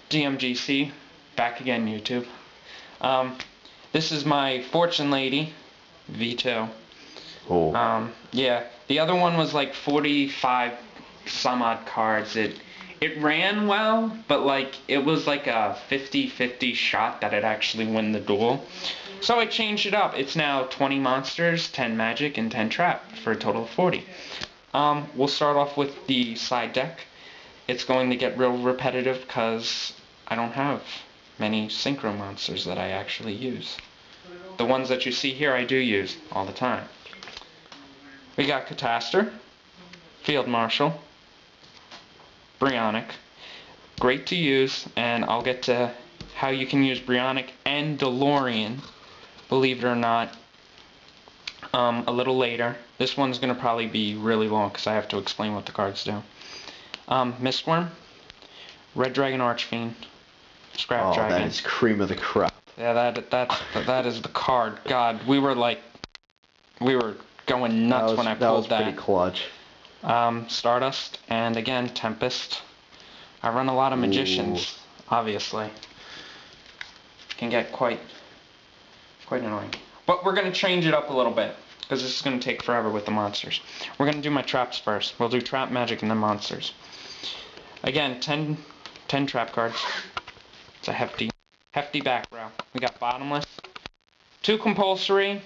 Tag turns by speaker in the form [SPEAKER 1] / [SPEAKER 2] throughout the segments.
[SPEAKER 1] DMGC, back again YouTube. This is my Fortune Lady, V2.
[SPEAKER 2] Oh.
[SPEAKER 1] Yeah, the other one was like 45 some odd cards. It ran well, but like it was like a 50-50 shot that it actually win the duel. So I changed it up. It's now 20 monsters, 10 magic, and 10 trap for a total of 40. We'll start off with the side deck. It's going to get real repetitive because I don't have many synchro monsters that I actually use. The ones that you see here I do use all the time. We got Cataster, Field Marshal, Brionic. Great to use, and I'll get to how you can use Brionic and DeLorean, believe it or not, a little later. This one's going to probably be really long because I have to explain what the cards do. Mistworm, Red Dragon Archfiend, Scrap Dragon.
[SPEAKER 2] That is cream of the crop.
[SPEAKER 1] Yeah, that is the card. God, we were going nuts when I pulled that.
[SPEAKER 2] That was pretty clutch.
[SPEAKER 1] Stardust, and again, Tempest. I run a lot of Magicians, obviously. Can get quite annoying. But we're going to change it up a little bit, because this is going to take forever with the monsters. We're going to do my traps first. We'll do trap, magic, and then monsters. Again, 10 trap cards. It's a hefty back row. We got Bottomless. 2 compulsory.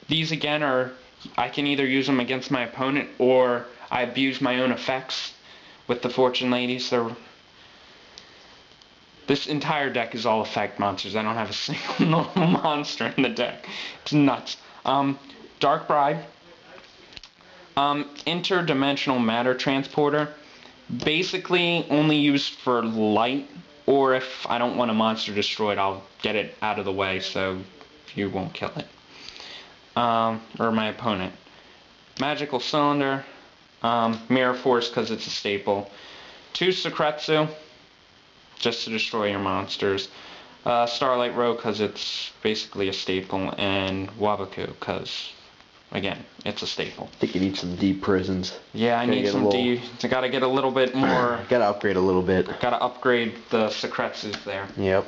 [SPEAKER 1] These again are, I can either use them against my opponent or I abuse my own effects with the Fortune Ladies. This entire deck is all effect monsters. I don't have a single normal monster in the deck. It's nuts. Dark Bribe. Interdimensional Matter Transporter. Basically only used for light, or if I don't want a monster destroyed, I'll get it out of the way so you won't kill it. Or my opponent. Magical Cylinder. Mirror Force because it's a staple. 2 Sekretsu, just to destroy your monsters. Starlight Row because it's basically a staple, and Wabaku because, again, it's a staple.
[SPEAKER 2] I think you need some deep prisons.
[SPEAKER 1] Yeah, I need some deep. I gotta get a little bit more.
[SPEAKER 2] Gotta upgrade a little bit.
[SPEAKER 1] Gotta upgrade the Sekretsus there.
[SPEAKER 2] Yep.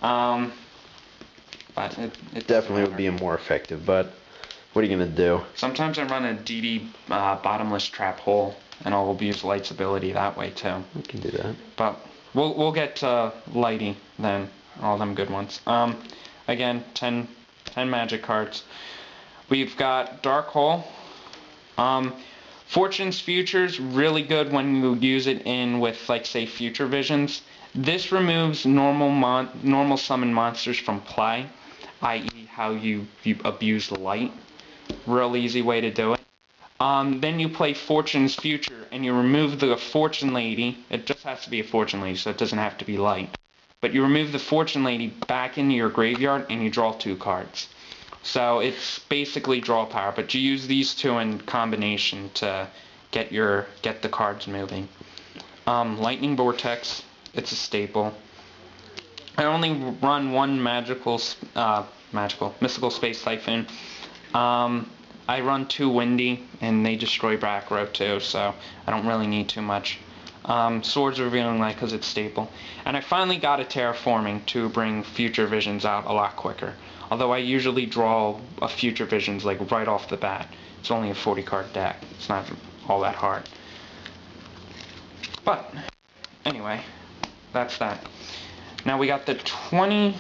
[SPEAKER 1] But it
[SPEAKER 2] definitely would be more effective, but what are you gonna do?
[SPEAKER 1] Sometimes I run a DD bottomless trap hole, and I'll abuse Light's ability that way too.
[SPEAKER 2] You can do that.
[SPEAKER 1] But we'll get to Lighty then, all them good ones. Again, 10 magic cards. We've got Dark Hole. Fortune's Futures, really good when you use it in with, like, say, Future Visions. This removes normal summon monsters from play, i.e. how you abuse Light. Real easy way to do it. Then you play Fortune's Future, and you remove the Fortune Lady. It just has to be a Fortune Lady, so it doesn't have to be Light. But you remove the Fortune Lady back into your graveyard, and you draw 2 cards. So it's basically draw power, but you use these 2 in combination to get the cards moving. Lightning Vortex, it's a staple. I only run 1 mystical Space Typhoon. I run 2 Windy, and they destroy back row too, so I don't really need too much. Swords Revealing Light because it's staple. And I finally got a Terraforming to bring Future Visions out a lot quicker. Although I usually draw a Future Visions like right off the bat. It's only a 40 card deck. It's not all that hard. But anyway, that's that. Now we got the 20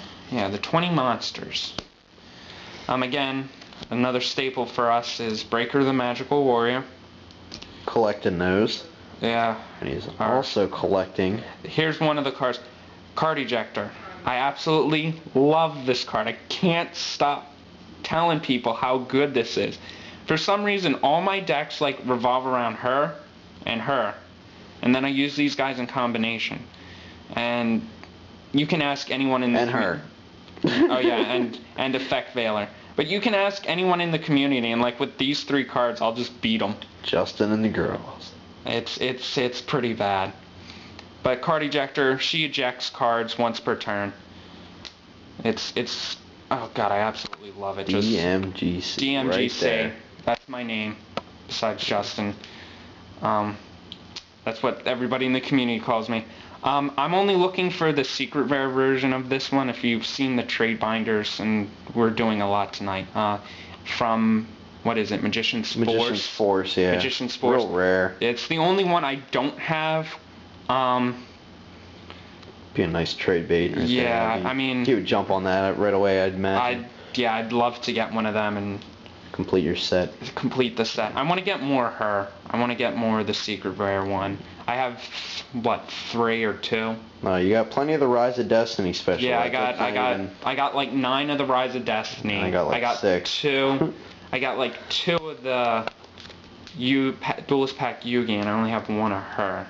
[SPEAKER 1] monsters. Again, another staple for us is Breaker the Magical Warrior.
[SPEAKER 2] Collecting those.
[SPEAKER 1] Yeah.
[SPEAKER 2] And he's also collecting.
[SPEAKER 1] Here's one of the cards. Card Ejector. I absolutely love this card. I can't stop telling people how good this is. For some reason, all my decks like revolve around her, and then I use these guys in combination. And you can ask anyone in the
[SPEAKER 2] her.
[SPEAKER 1] Oh yeah, and Effect Veiler. But you can ask anyone in the community, and like with these 3 cards, I'll just beat them.
[SPEAKER 2] Justin and the girls.
[SPEAKER 1] It's pretty bad. But Card Ejector, she ejects cards once per turn. It's oh god, I absolutely love it. Just
[SPEAKER 2] DMGC.
[SPEAKER 1] DMGC.
[SPEAKER 2] Right there.
[SPEAKER 1] That's my name, besides Justin. That's what everybody in the community calls me. I'm only looking for the secret rare version of this one. If you've seen the trade binders, and we're doing a lot tonight. From, what is it, Magician's Force?
[SPEAKER 2] Magician's Force, yeah.
[SPEAKER 1] Magician's Force.
[SPEAKER 2] Real rare.
[SPEAKER 1] It's the only one I don't have.
[SPEAKER 2] Be a nice trade bait. Right
[SPEAKER 1] yeah,
[SPEAKER 2] there.
[SPEAKER 1] I mean...
[SPEAKER 2] He would jump on that right away, I'd imagine.
[SPEAKER 1] I'd love to get one of them and...
[SPEAKER 2] complete your set.
[SPEAKER 1] Complete the set. I want to get more of her. I want to get more of the secret rare one. I have, what, 3 or 2?
[SPEAKER 2] No, you got plenty of the Rise of Destiny special.
[SPEAKER 1] Yeah, I got like 9 of the Rise of Destiny.
[SPEAKER 2] I got like 6.
[SPEAKER 1] 2. I got like 2 of the Duelist Pack Yugi, and I only have 1 of her.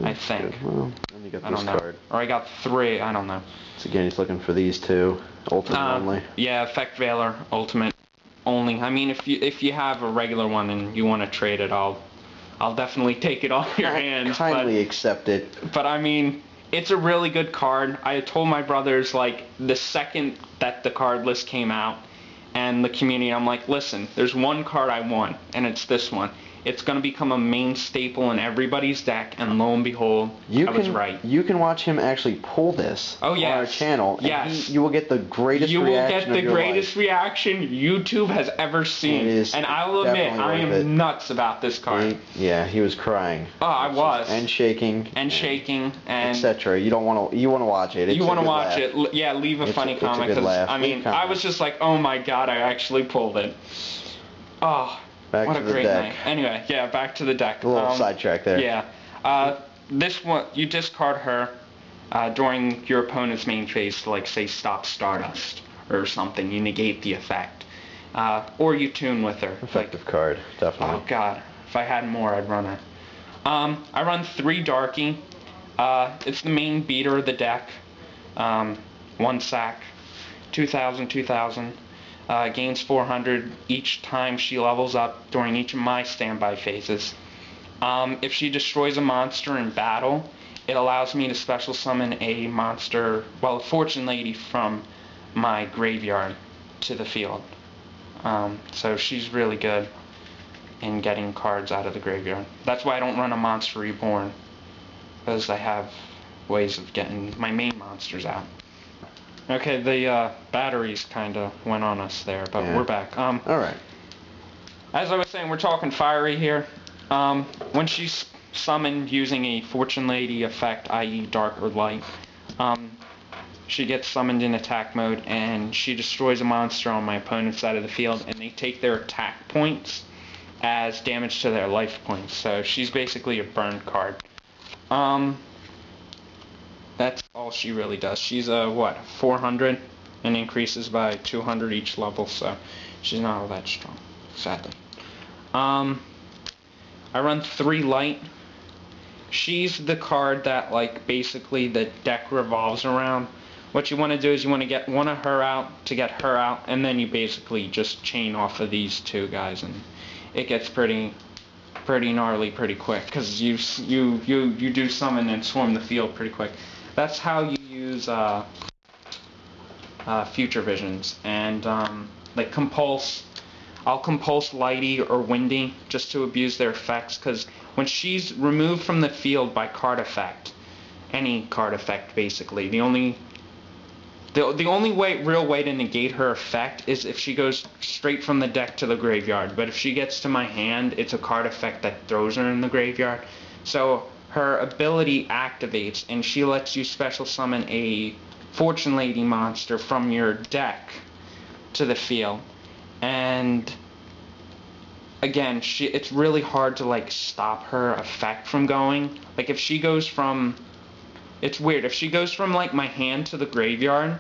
[SPEAKER 1] I think.
[SPEAKER 2] Well, then you got
[SPEAKER 1] I
[SPEAKER 2] this
[SPEAKER 1] don't know.
[SPEAKER 2] card.
[SPEAKER 1] Or I got 3. I don't know.
[SPEAKER 2] So again, he's looking for these 2. Ultimate only.
[SPEAKER 1] Yeah, Effect Veiler, Ultimate only. I mean, if you have a regular one and you want to trade it, I'll definitely take it off your hands.
[SPEAKER 2] Kindly accept it.
[SPEAKER 1] But I mean, it's a really good card. I told my brothers, like, the second that the card list came out and the community, I'm like, listen, there's one card I want, and it's this one. It's going to become a main staple in everybody's deck, and lo and behold, I was right.
[SPEAKER 2] You can watch him actually pull this on our channel, and you will get the greatest reaction of your life. You will get the greatest
[SPEAKER 1] reaction YouTube has ever seen. And I will admit, I am nuts about this card.
[SPEAKER 2] He was crying.
[SPEAKER 1] Oh, I was.
[SPEAKER 2] And shaking.
[SPEAKER 1] And
[SPEAKER 2] etc. You want to watch it.
[SPEAKER 1] You want to watch it. Yeah, leave a funny comment.
[SPEAKER 2] It's a good laugh.
[SPEAKER 1] I mean, I was just like, oh my god, I actually pulled it. Oh.
[SPEAKER 2] Back
[SPEAKER 1] what
[SPEAKER 2] to
[SPEAKER 1] a
[SPEAKER 2] the
[SPEAKER 1] great
[SPEAKER 2] deck.
[SPEAKER 1] night. Anyway, yeah, back to the deck.
[SPEAKER 2] A little sidetrack there.
[SPEAKER 1] Yeah. This one, you discard her during your opponent's main phase to, like, say, stop Stardust or something. You negate the effect. Or you tune with her.
[SPEAKER 2] Effective card, definitely.
[SPEAKER 1] Oh, God. If I had more, I'd run her. I run 3 Darky. It's the main beater of the deck. 1 sack. 2,000, 2,000. Gains 400 each time she levels up during each of my standby phases. If she destroys a monster in battle, it allows me to special summon a monster, well, a Fortune Lady from my graveyard to the field. So she's really good in getting cards out of the graveyard. That's why I don't run a Monster Reborn, because I have ways of getting my main monsters out. Okay, the batteries kind of went on us there, but we're back.
[SPEAKER 2] Alright.
[SPEAKER 1] As I was saying, we're talking fiery here. When she's summoned using a Fortune Lady effect, i.e. dark or light, she gets summoned in attack mode, and she destroys a monster on my opponent's side of the field, and they take their attack points as damage to their life points. So she's basically a burn card. That's all she really does. She's what, 400, and increases by 200 each level, so she's not all that strong, sadly. I run 3 light. She's the card that, like, basically the deck revolves around. What you want to do is you want to get one of her out to get her out, and then you basically just chain off of these 2 guys, and it gets pretty gnarly pretty quick, because you do summon and swarm the field pretty quick. That's how you use Future Visions, and like Compulse. I'll Compulse Lighty or Windy just to abuse their effects, because when she's removed from the field by card effect, any card effect basically, the only real way to negate her effect is if she goes straight from the deck to the graveyard. But if she gets to my hand, it's a card effect that throws her in the graveyard. So her ability activates, and she lets you special summon a Fortune Lady monster from your deck to the field. And again, it's really hard to, like, stop her effect from going. Like, if she goes from... It's weird. If she goes from, like, my hand to the graveyard,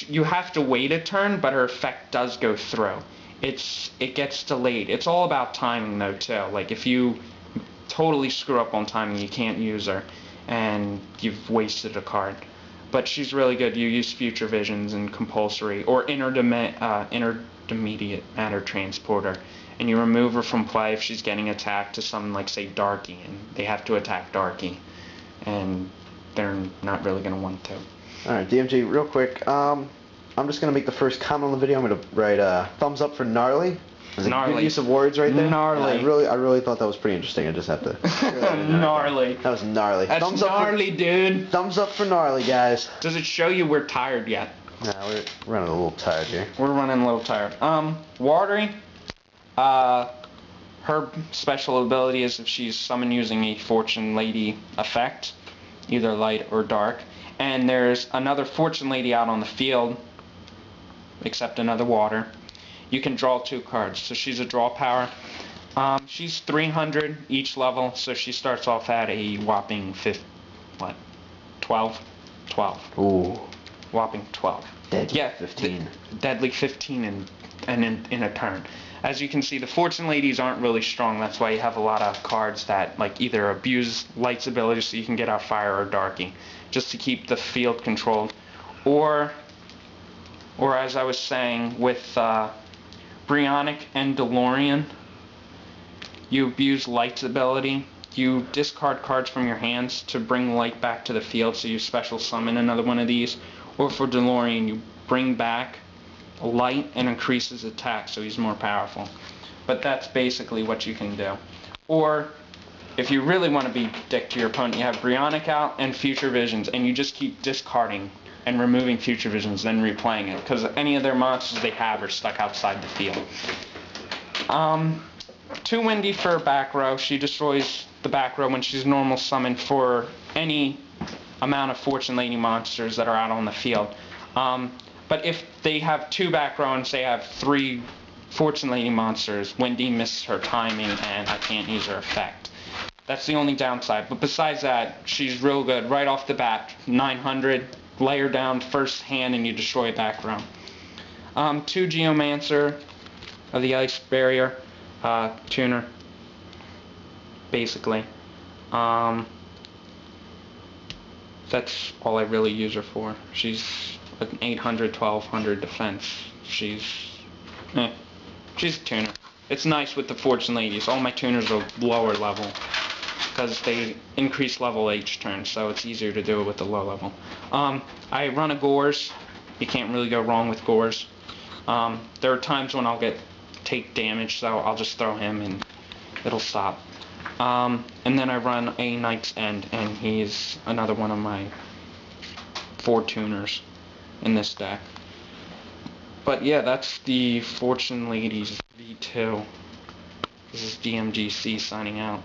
[SPEAKER 1] you have to wait a turn, but her effect does go through. It gets delayed. It's all about timing, though, too. Like, if you totally screw up on timing, you can't use her, and you've wasted a card. But she's really good. You use Future Visions and Compulsory, or Intermediate Matter Transporter, and you remove her from play if she's getting attacked to something like, say, Darky, and they have to attack Darky, and they're not really going to want to.
[SPEAKER 2] Alright, DMG, real quick, I'm just going to make the first comment on the video. I'm going to write thumbs up for Gnarly. Was gnarly. Good use of words right there.
[SPEAKER 1] Gnarly.
[SPEAKER 2] Yeah, I really thought that was pretty interesting. I just have to.
[SPEAKER 1] Gnarly.
[SPEAKER 2] That was gnarly.
[SPEAKER 1] That's thumbs gnarly,
[SPEAKER 2] up
[SPEAKER 1] dude.
[SPEAKER 2] Thumbs up for gnarly, guys.
[SPEAKER 1] Does it show you we're tired yet?
[SPEAKER 2] Nah, we're running a little tired here.
[SPEAKER 1] We're running a little tired. Watery. Her special ability is if she's summoned using a Fortune Lady effect, either light or dark. And there's another Fortune Lady out on the field, except another water. You can draw 2 cards, so she's a draw power. She's 300 each level, so she starts off at a whopping 12? 12.
[SPEAKER 2] Ooh.
[SPEAKER 1] Whopping 12.
[SPEAKER 2] Deadly 15.
[SPEAKER 1] Deadly 15 in a turn. As you can see, the Fortune Ladies aren't really strong. That's why you have a lot of cards that like either abuse Light's ability so you can get out Fire or Darky, just to keep the field controlled. Or as I was saying, with Brionic and DeLorean, you abuse Light's ability. You discard cards from your hands to bring Light back to the field, so you special summon another one of these. Or for DeLorean, you bring back Light and increase his attack, so he's more powerful. But that's basically what you can do. Or, if you really want to be dick to your opponent, you have Brionic out and Future Visions, and you just keep discarding and removing Future Visions, then replaying it, because any of their monsters they have are stuck outside the field. Too windy for back row. She destroys the back row when she's normal summoned for any amount of Fortune Lady monsters that are out on the field. But if they have 2 back row and say I have 3 Fortune Lady monsters, Wendy misses her timing and I can't use her effect. That's the only downside. But besides that, she's real good right off the bat. 900. Layer down first hand and you destroy a back row. 2 Geomancer of the Ice Barrier tuner, basically. That's all I really use her for. She's an 800, 1200 defense. She's a tuner. It's nice with the Fortune Ladies. All my tuners are lower level, because they increase level each turn, so it's easier to do it with the low level. I run a Gores. You can't really go wrong with Gores. There are times when I'll take damage, so I'll just throw him and it'll stop. And then I run a Knight's End, and he's another one of my 4 tuners in this deck. But yeah, that's the Fortune Ladies V2. This is DMGC signing out.